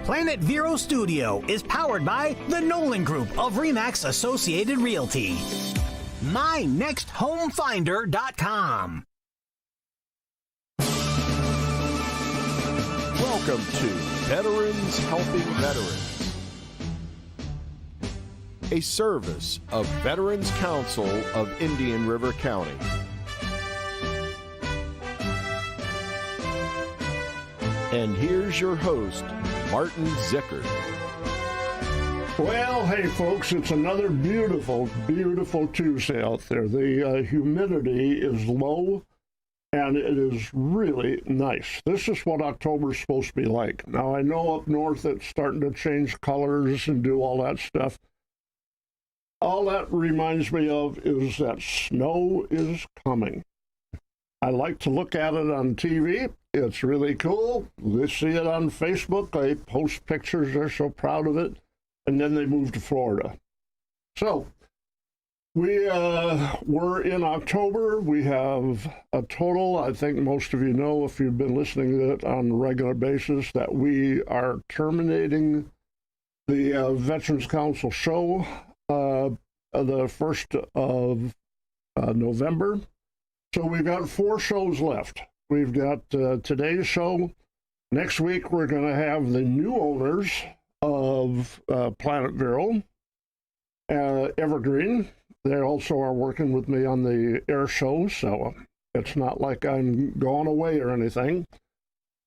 Planet Vero Studio is powered by the Nolan Group of RE/MAX Associated Realty. MyNextHomeFinder.com. Welcome to Veterans Helping Veterans, a service of Veterans Council of Indian River County. And here's your host, Martin Zickert. Well, hey folks, it's another beautiful, beautiful Tuesday out there. The humidity is low, and it is really nice. This is what October's supposed to be like. Now, I know up north it's starting to change colors and do all that stuff. All that reminds me of is that snow is coming. I like to look at it on TV. It's really cool. We see it on Facebook. They post pictures. They're so proud of it. And then they move to Florida. So we were in October. We have a total, I think most of you know if you've been listening to it on a regular basis, that we are terminating the Veterans Council show the 1st of November. So we've got 4 shows left. We've got today's show. Next week, we're going to have the new owners of Planet Vero, Evergreen. They also are working with me on the air show, so it's not like I'm going away or anything.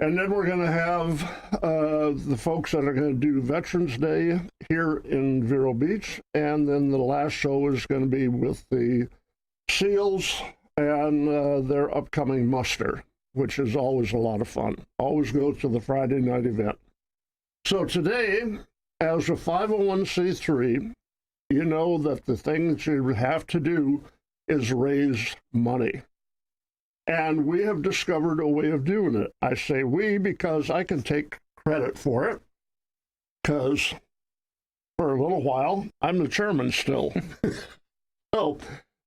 And then we're going to have the folks that are going to do Veterans Day here in Vero Beach. And then the last show is going to be with the SEALs and their upcoming muster, which is always a lot of fun. Always go to the Friday night event. So today, as a 501c3, you know that the thing that you have to do is raise money. And we have discovered a way of doing it. I say we because I can take credit for it, because for a little while, I'm the chairman still. So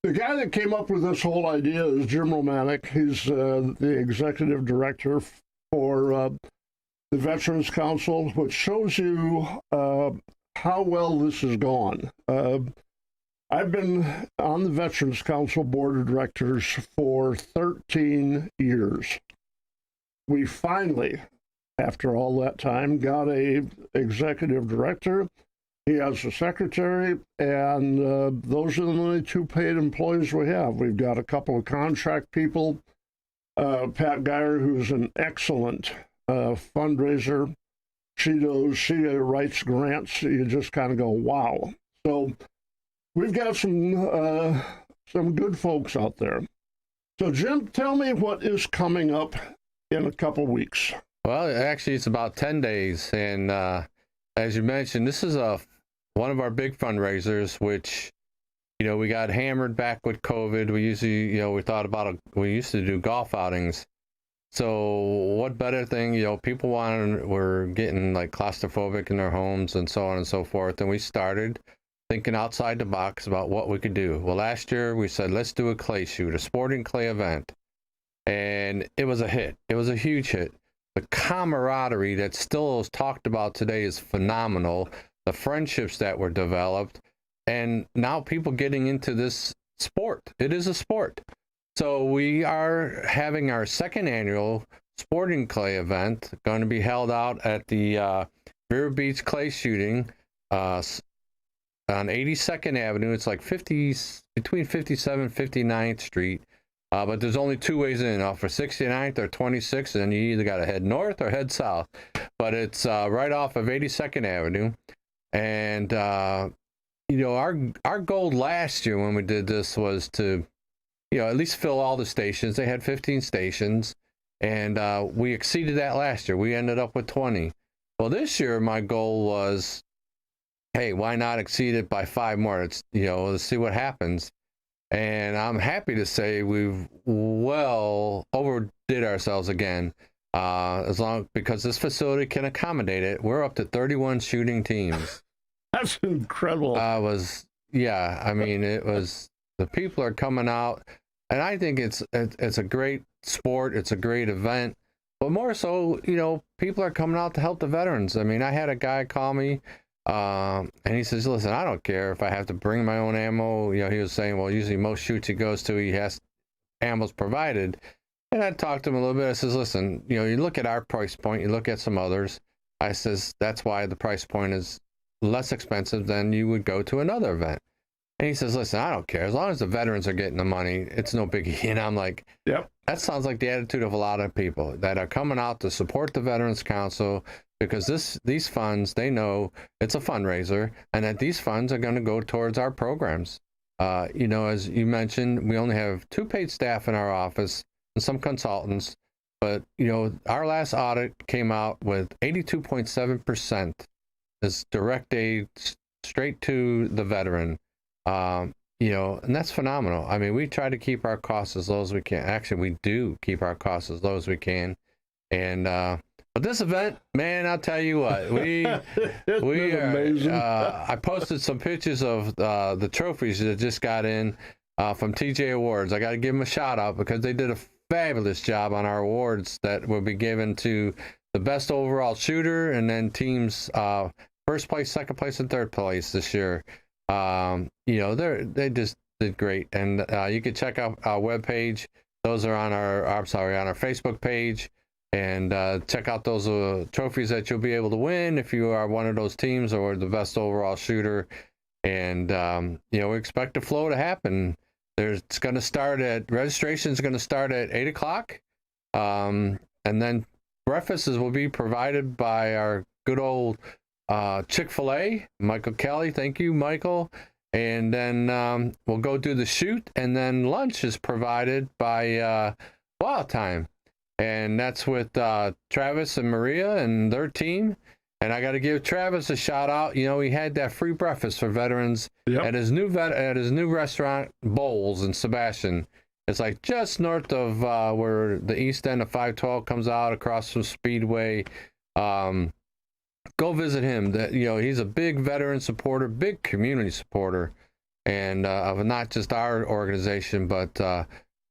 the guy that came up with this whole idea is Jim Romanek. He's the executive director for the Veterans Council, which shows you how well this has gone. I've been on the Veterans Council Board of Directors for 13 years. We finally, after all that time, got a executive director. He has a secretary, and those are the only 2 paid employees we have. We've got a couple of contract people. Pat Geyer, who's an excellent fundraiser. She writes grants. You just kind of go, wow. So we've got some good folks out there. So Jim, tell me what is coming up in a couple weeks. Well, actually, it's about 10 days, and as you mentioned, this is one of our big fundraisers, which, you know, we got hammered back with COVID. We usually, you know, we used to do golf outings. So what better thing, you know, people were getting like claustrophobic in their homes and so on and so forth. And we started thinking outside the box about what we could do. Well, last year we said, let's do a clay shoot, a sporting clay event. And it was a hit. It was a huge hit. The camaraderie that still is talked about today is phenomenal. The friendships that were developed, and now people getting into this sport. It is a sport. So we are having our 2nd annual sporting clay event, going to be held out at the Vero Beach Clay Shooting on 82nd Avenue. It's like between 57th and 59th Street. But there's only 2 ways in, off of 69th or 26th, and you either got to head north or head south. But it's right off of 82nd Avenue. And, you know, our goal last year when we did this was to, you know, at least fill all the stations. They had 15 stations, and we exceeded that last year. We ended up with 20. Well, this year my goal was, hey, why not exceed it by 5 more? It's, you know, let's see what happens. And I'm happy to say we've well overdid ourselves again. Because this facility can accommodate it. We're up to 31 shooting teams. That's incredible. I mean, it was, the people are coming out, and I think it's a great sport. It's a great event. but more so, people are coming out to help the veterans. I mean, I had a guy call me, and he says, listen, I don't care if I have to bring my own ammo. He was saying, well, usually most shoots he goes to, he has ammo's provided. And I talked to him a little bit. I says, listen, you look at our price point, you look at some others. I says, that's why the price point is less expensive than you would go to another event. And he says, listen, I don't care. As long as the veterans are getting the money, it's no biggie. And I'm like, Yep. That sounds like the attitude of a lot of people that are coming out to support the Veterans Council, because these funds, they know it's a fundraiser, and that these funds are going to go towards our programs. As you mentioned, we only have 2 paid staff in our office and some consultants, but our last audit came out with 82.7% is direct aid straight to the veteran. And that's phenomenal. I mean, we try to keep our costs as low as we can. Actually, we do keep our costs as low as we can. And but this event, man, I'll tell you what, we are amazing. I posted some pictures of the trophies that just got in from TJ Awards. I got to give them a shout out because they did a fabulous job on our awards that will be given to the best overall shooter, and then teams first place, second place, and third place this year. They just did great, and you can check out our webpage. Those are on our Facebook page, and check out those trophies that you'll be able to win if you are one of those teams or the best overall shooter. And we expect the flow to happen. It's going to start registration is going to start at 8:00, and then breakfasts will be provided by our good old Chick-fil-A, Michael Kelly. Thank you, Michael. And then we'll go do the shoot, and then lunch is provided by Wild Time, and that's with Travis and Maria and their team. And I got to give Travis a shout out. He had that free breakfast for veterans at his new restaurant, Bowls in Sebastian. It's like just north of where the east end of 512 comes out across from Speedway. Go visit him. He's a big veteran supporter, big community supporter, and of not just our organization, but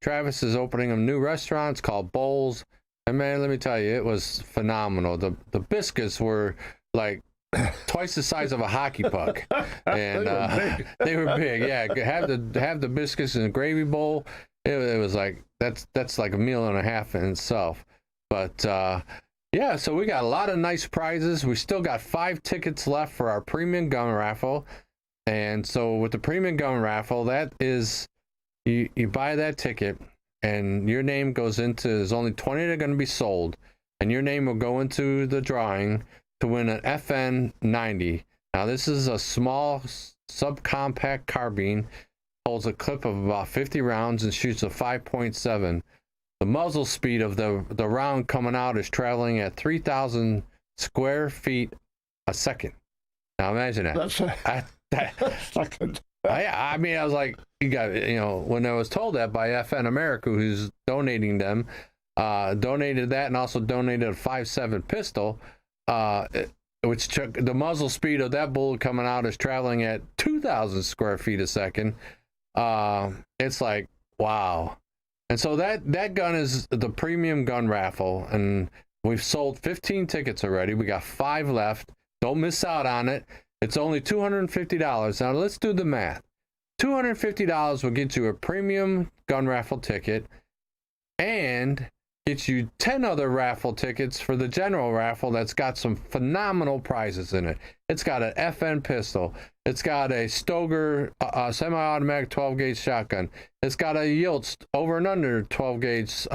Travis is opening a new restaurant. It's called Bowls. And man, let me tell you, it was phenomenal. The biscuits were like twice the size of a hockey puck, and they were big. Yeah, have the biscuits in a gravy bowl. It was like that's like a meal and a half in itself. But yeah, so we got a lot of nice prizes. We still got 5 tickets left for our premium gun raffle, and so with the premium gun raffle, that is you buy that ticket. And your name goes into, there's only 20 that are going to be sold, and your name will go into the drawing to win an FN 90. Now, this is a small subcompact carbine, holds a clip of about 50 rounds and shoots a 5.7. The muzzle speed of the round coming out is traveling at 3,000 square feet a second. Now, imagine that. That's a second. I mean, I was like, when I was told that by FN America, who's donating them, donated that and also donated a 5.7 pistol, which took the muzzle speed of that bullet coming out is traveling at 2,000 square feet a second. It's like, wow. And so that gun is the premium gun raffle, and we've sold 15 tickets already. We got 5 left. Don't miss out on it. It's only $250. Now, let's do the math. $250 will get you a premium gun raffle ticket and get you 10 other raffle tickets for the general raffle that's got some phenomenal prizes in it. It's got an FN pistol. It's got a Stoger semi-automatic 12-gauge shotgun. It's got a Yilts over and under 12-gauge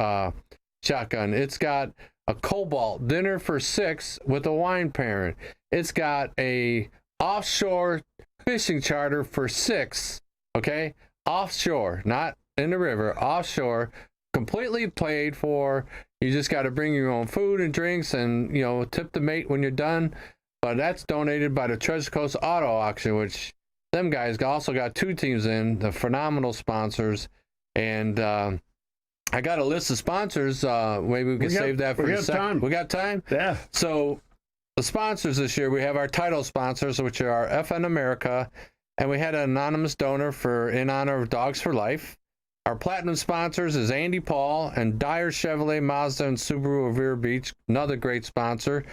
shotgun. It's got a Cobalt dinner for 6 with a wine pairing. It's got a offshore fishing charter for 6, okay? Offshore, not in the river, offshore, completely paid for. You just got to bring your own food and drinks and, tip the mate when you're done. But that's donated by the Treasure Coast Auto Auction, which them guys also got 2 teams in, the phenomenal sponsors. And I got a list of sponsors. Maybe we can save that for a second. We got time? Yeah. So the sponsors this year, we have our title sponsors, which are FN America, and we had an anonymous donor in honor of Dogs for Life. Our platinum sponsors is Andy Paul and Dyer Chevrolet, Mazda, and Subaru of Vero Beach, another great sponsor.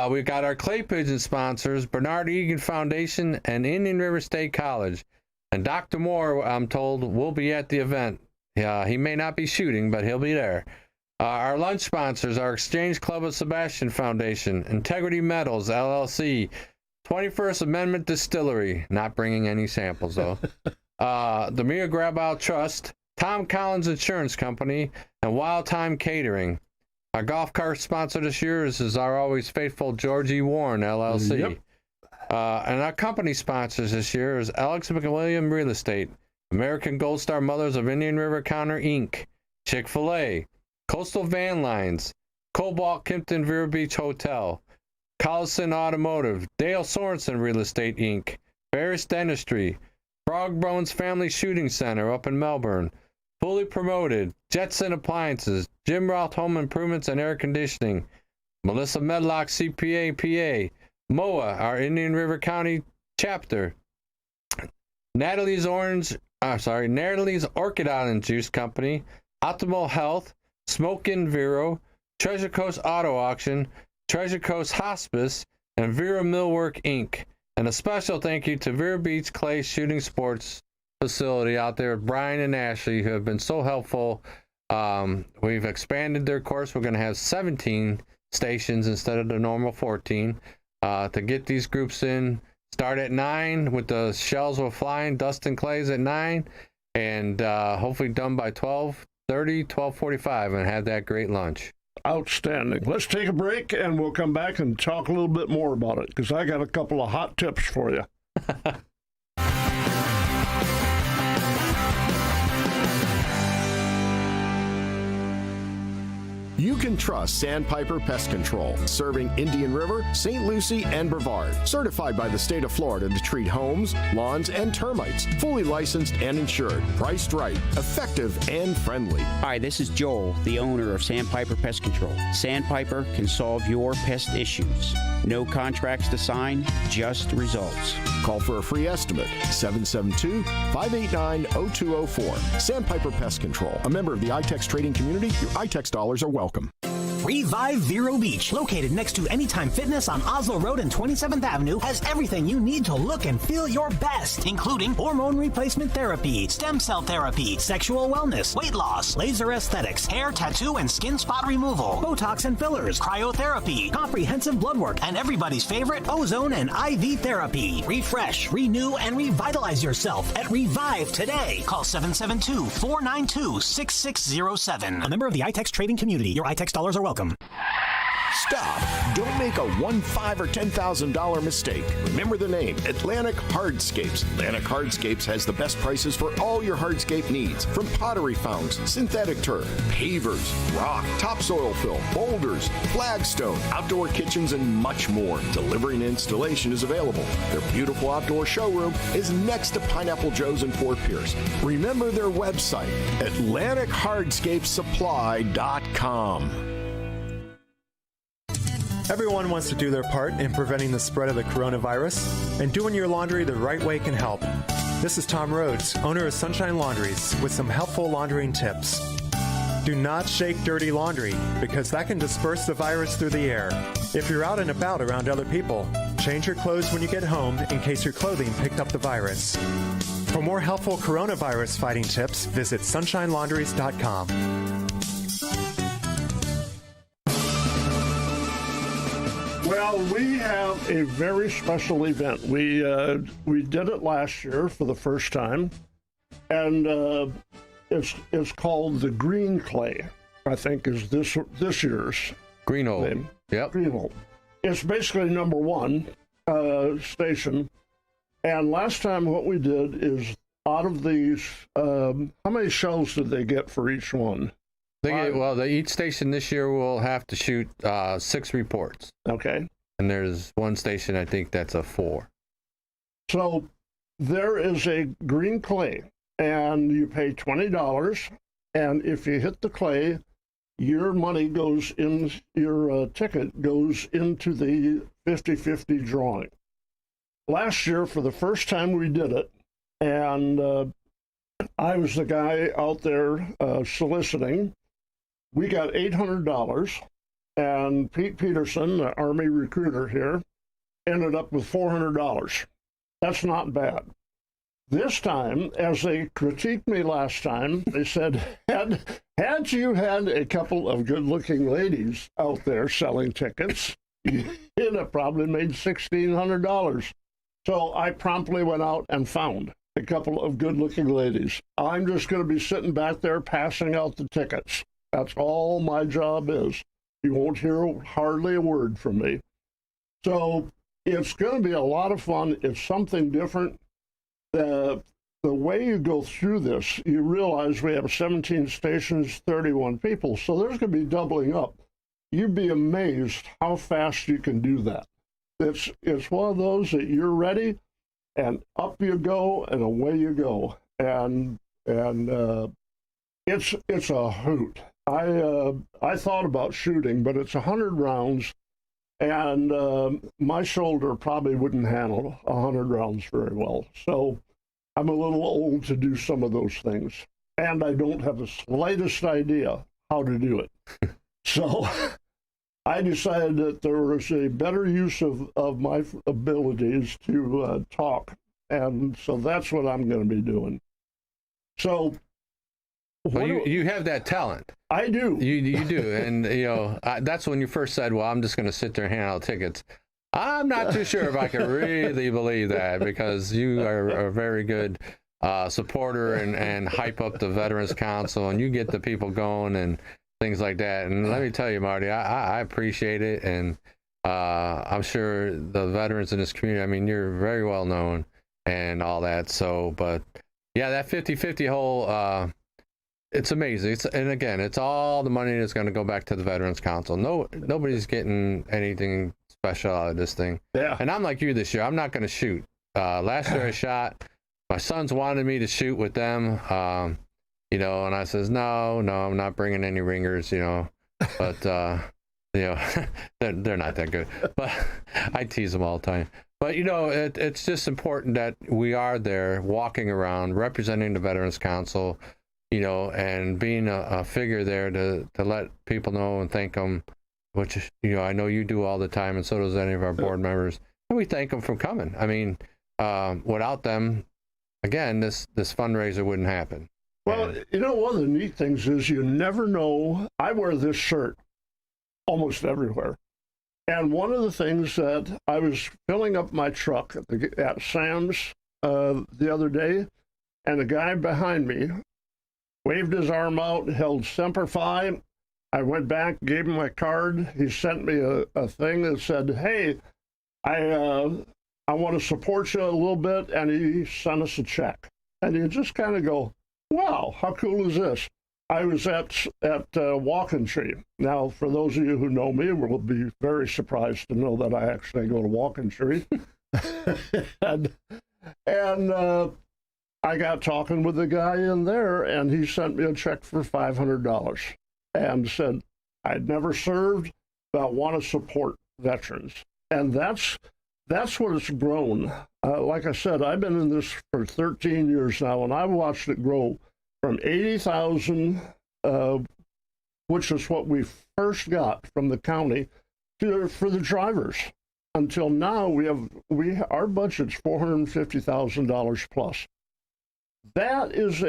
We've got our clay pigeon sponsors, Bernard Egan Foundation and Indian River State College. And Dr. Moore, I'm told, will be at the event. He may not be shooting, but he'll be there. Our lunch sponsors are Exchange Club of Sebastian Foundation, Integrity Metals, LLC, 21st Amendment Distillery, not bringing any samples though, the Mia Grabow Trust, Tom Collins Insurance Company, and Wild Time Catering. Our golf cart sponsor this year is our always faithful Georgie Warren, LLC. Yep. And our company sponsors this year is Alex McWilliam Real Estate, American Gold Star Mothers of Indian River Counter, Inc., Chick-fil-A, Coastal Van Lines, Cobalt Kimpton Vero Beach Hotel, Collison Automotive, Dale Sorensen Real Estate, Inc., Ferris Dentistry, Frog Bones Family Shooting Center up in Melbourne, Fully Promoted, Jetson Appliances, Jim Roth Home Improvements and Air Conditioning, Melissa Medlock CPA, PA, MOA, our Indian River County chapter, Natalie's Orchid Island Juice Company, Optimal Health, Smokin' Vero, Treasure Coast Auto Auction, Treasure Coast Hospice, and Vero Millwork, Inc. And a special thank you to Vero Beach Clay Shooting Sports Facility out there, Brian and Ashley, who have been so helpful. We've expanded their course. We're going to have 17 stations instead of the normal 14 to get these groups in. Start at 9 with the shells will flying, dust and clays at 9, and hopefully done by 12:30, 12:45, and have that great lunch. Outstanding. Let's take a break, and we'll come back and talk a little bit more about it, because I got a couple of hot tips for you. You can trust Sandpiper Pest Control, serving Indian River, St. Lucie, and Brevard. Certified by the state of Florida to treat homes, lawns, and termites. Fully licensed and insured. Priced right, effective, and friendly. Hi, this is Joel, the owner of Sandpiper Pest Control. Sandpiper can solve your pest issues. No contracts to sign, just results. Call for a free estimate, 772-589-0204. Sandpiper Pest Control, a member of the iTex trading community. Your iTex dollars are welcome. Revive Vero Beach, located next to Anytime Fitness on Oslo Road and 27th Avenue, has everything you need to look and feel your best, including hormone replacement therapy, stem cell therapy, sexual wellness, weight loss, laser aesthetics, hair, tattoo, and skin spot removal, Botox and fillers, cryotherapy, comprehensive blood work, and everybody's favorite, ozone and IV therapy. Refresh, renew, and revitalize yourself at Revive today. Call 772-492-6607. A member of the iTex trading community. Your iTex dollars are welcome. Stop. Don't make a $1,000, $5,000, or $10,000 mistake. Remember the name, Atlantic Hardscapes. Atlantic Hardscapes has the best prices for all your hardscape needs. From pottery founds, synthetic turf, pavers, rock, topsoil fill, boulders, flagstone, outdoor kitchens, and much more. Delivery and installation is available. Their beautiful outdoor showroom is next to Pineapple Joe's in Fort Pierce. Remember their website, AtlanticHardscapesSupply.com. Everyone wants to do their part in preventing the spread of the coronavirus, and doing your laundry the right way can help. This is Tom Rhodes, owner of Sunshine Laundries, with some helpful laundering tips. Do not shake dirty laundry, because that can disperse the virus through the air. If you're out and about around other people, change your clothes when you get home in case your clothing picked up the virus. For more helpful coronavirus fighting tips, visit sunshinelaundries.com. Well, we have a very special event. We did it last year for the first time, and it's called the Green Clay. I think is this year's Greenhold. name. Yep. Greenhold. It's basically number one station. And last time, what we did is out of these, how many shells did they get for each one? Each station this year will have to shoot 6 reports. Okay. And there's one station, I think that's a 4. So there is a green clay, and you pay $20. And if you hit the clay, your money goes in, your ticket goes into the 50-50 drawing. Last year, for the first time we did it, and I was the guy out there soliciting. We got $800, and Pete Peterson, the Army recruiter here, ended up with $400. That's not bad. This time, as they critiqued me last time, they said, had you had a couple of good-looking ladies out there selling tickets, you'd have probably made $1,600. So I promptly went out and found a couple of good-looking ladies. I'm just going to be sitting back there passing out the tickets. That's all my job is. You won't hear hardly a word from me. So it's going to be a lot of fun. It's something different. The way you go through this, you realize we have 17 stations, 31 people, so there's going to be doubling up. You'd be amazed how fast you can do that. It's one of those that you're ready, and up you go, and away you go, and it's a hoot. I thought about shooting, but it's 100 rounds, and my shoulder probably wouldn't handle 100 rounds very well. So I'm a little old to do some of those things, and I don't have the slightest idea how to do it. So I decided that there was a better use of my abilities to talk, and so that's what I'm going to be doing. So well, you have that talent. I do. You do, and that's when you first said, "Well, I'm just going to sit there and hand out tickets." I'm not too sure if I can really believe that, because you are a very good supporter and hype up the Veterans Council, and you get the people going and things like that. And let me tell you, Marty, I appreciate it, and I'm sure the veterans in this community, I mean, you're very well known and all that. So, but yeah, that 50-50 whole, it's amazing. And again, it's all the money that's going to go back to the Veterans Council. Nobody's getting anything special out of this thing. Yeah. And I'm like you this year. I'm not going to shoot. Last year I shot. My sons wanted me to shoot with them. And I says, no, I'm not bringing any ringers, but, they're not that good, but I tease them all the time. But, it's just important that we are there walking around representing the Veterans Council, and being a figure there to let people know and thank them, which, I know you do all the time, and so does any of our board members. And we thank them for coming. I mean, without them, again, this fundraiser wouldn't happen. Well, one of the neat things is you never know. I wear this shirt almost everywhere. And one of the things that I was filling up my truck at Sam's the other day, and the guy behind me waved his arm out, held Semper Fi. I went back, gave him my card. He sent me a thing that said, hey, I want to support you a little bit, and he sent us a check. And you just kind of go, wow, how cool is this? I was at Walking Tree. Now, for those of you who know me, will be very surprised to know that I actually go to Walking Tree. and I got talking with the guy in there, and he sent me a check for $500 and said, I'd never served, but I want to support veterans. And that's what it's grown. Like I said, I've been in this for 13 years now, and I've watched it grow from 80,000, which is what we first got from the county, for the drivers. Until now, our budget's $450,000 plus. That is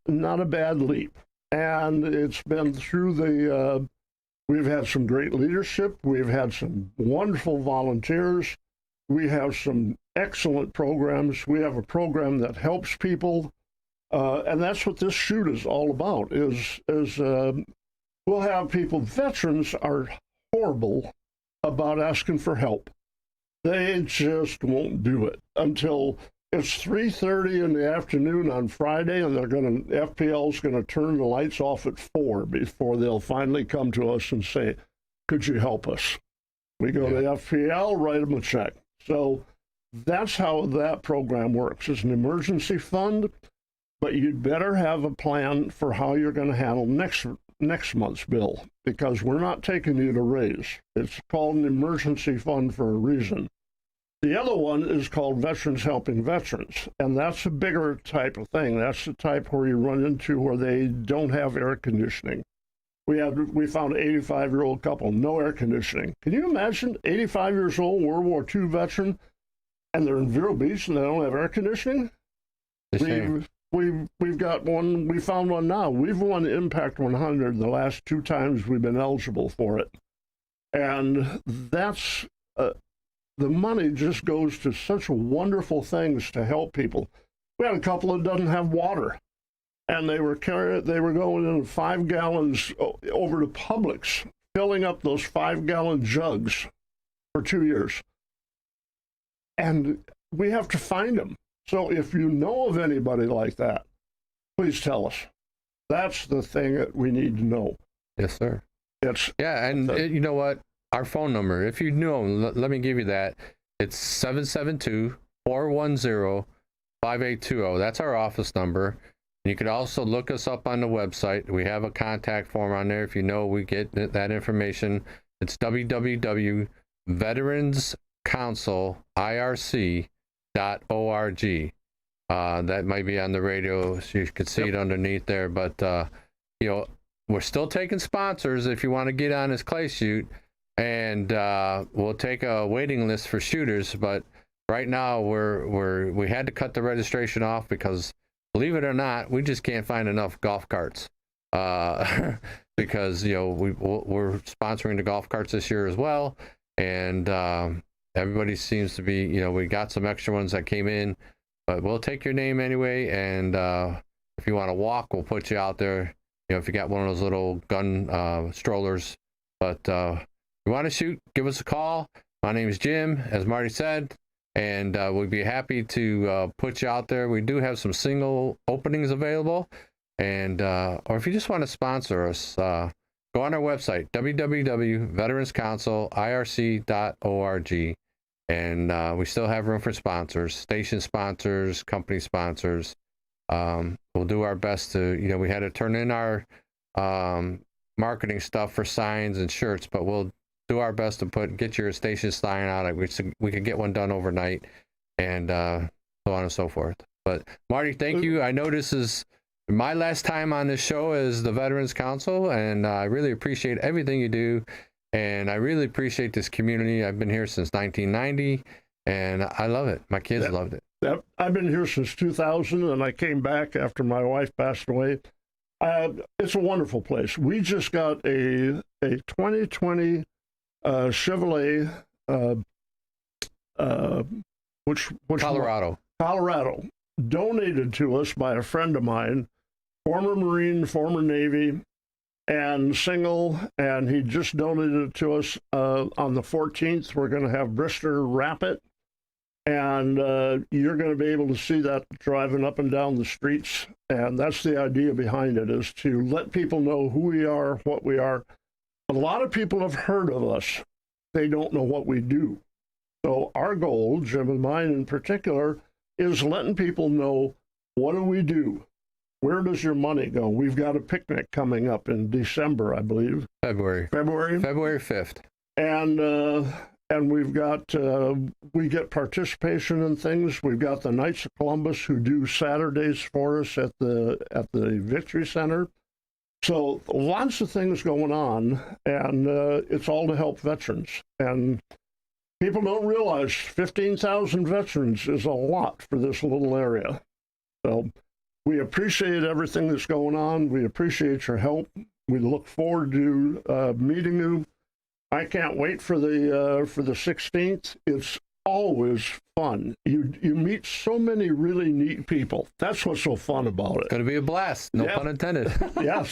not a bad leap, and it's been through we've had some great leadership, we've had some wonderful volunteers, we have some excellent programs, we have a program that helps people, and that's what this shoot is all about, is we'll have people, veterans are horrible about asking for help. They just won't do it until it's 3:30 in the afternoon on Friday, and FPL's going to turn the lights off at 4 before they'll finally come to us and say, could you help us? We go to FPL, write them a check. So that's how that program works. It's an emergency fund, but you'd better have a plan for how you're going to handle next month's bill, because we're not taking you to raise. It's called an emergency fund for a reason. The other one is called Veterans Helping Veterans, and that's a bigger type of thing. That's the type where you run into where they don't have air conditioning. We found an 85-year-old couple, no air conditioning. Can you imagine 85 years old, World War II veteran, and they're in Vero Beach and they don't have air conditioning? We've got one. We found one now. We've won Impact 100 the last 2 times we've been eligible for it, and that's the money just goes to such wonderful things to help people. We had a couple that doesn't have water, and they were going in 5 gallons over to Publix, filling up those 5-gallon jugs for 2 years. And we have to find them. So if you know of anybody like that, please tell us. That's the thing that we need to know. Yes, sir. And you know what? Our phone number, if you know, let me give you that. It's 772-410-5820. That's our office number. You can also look us up on the website. We have a contact form on there. If you know, we get that information. It's www.veteranscouncilirc.org. That might be on the radio, so you can see it underneath there. But, we're still taking sponsors if you want to get on this clay shoot. And we'll take a waiting list for shooters, but right now we had to cut the registration off because, believe it or not, we just can't find enough golf carts because we're sponsoring the golf carts this year as well, and everybody seems to be we got some extra ones that came in, but we'll take your name anyway, and if you want to walk, we'll put you out there. If you got one of those little gun strollers, but. If you want to shoot, give us a call. My name is Jim, as Marty said, and we'd be happy to put you out there. We do have some single openings available, and or if you just want to sponsor us, go on our website, www.veteranscouncilirc.org, and we still have room for sponsors, station sponsors, company sponsors. We'll do our best to, we had to turn in our marketing stuff for signs and shirts, but we'll do our best to get your station sign out. We could get one done overnight, and so on and so forth. But Marty, thank you. I know this is my last time on this show as the Veterans Council, and I really appreciate everything you do, and I really appreciate this community. I've been here since 1990, and I love it. My kids loved it. Yep. I've been here since 2000, and I came back after my wife passed away. It's a wonderful place. We just got a 2020 Chevrolet, which Colorado, donated to us by a friend of mine, former Marine, former Navy, and single, and he just donated it to us. On the 14th, we're going to have Brister wrap it, and you're going to be able to see that driving up and down the streets, and that's the idea behind it, is to let people know who we are, what we are. A lot of people have heard of us. They don't know what we do. So our goal, Jim and mine in particular, is letting people know, what do we do? Where does your money go? We've got a picnic coming up in December, I believe. February 5th. And we've got, we get participation in things. We've got the Knights of Columbus who do Saturdays for us at the Victory Center. So lots of things going on, and it's all to help veterans. And people don't realize 15,000 veterans is a lot for this little area. So we appreciate everything that's going on. We appreciate your help. We look forward to meeting you. I can't wait for the 16th. It's always fun. You meet so many really neat people. That's what's so fun about it. It's going to be a blast. No pun intended. Yes.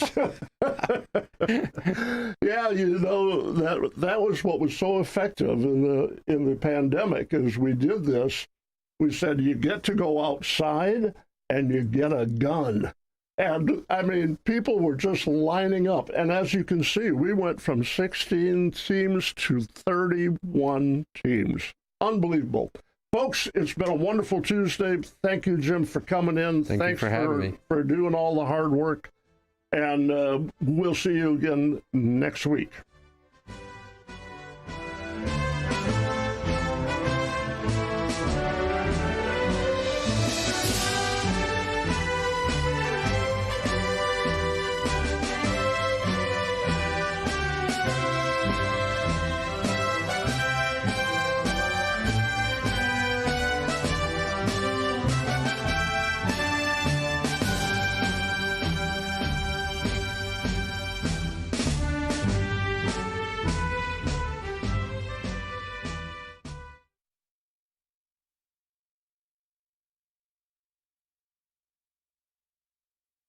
Yeah, that was what was so effective in the pandemic. As we did this, we said you get to go outside and you get a gun. And I mean, people were just lining up. And as you can see, we went from 16 teams to 31 teams. Unbelievable. Folks, it's been a wonderful Tuesday. Thank you, Jim, for coming in. Thanks for having me. For doing all the hard work. And we'll see you again next week.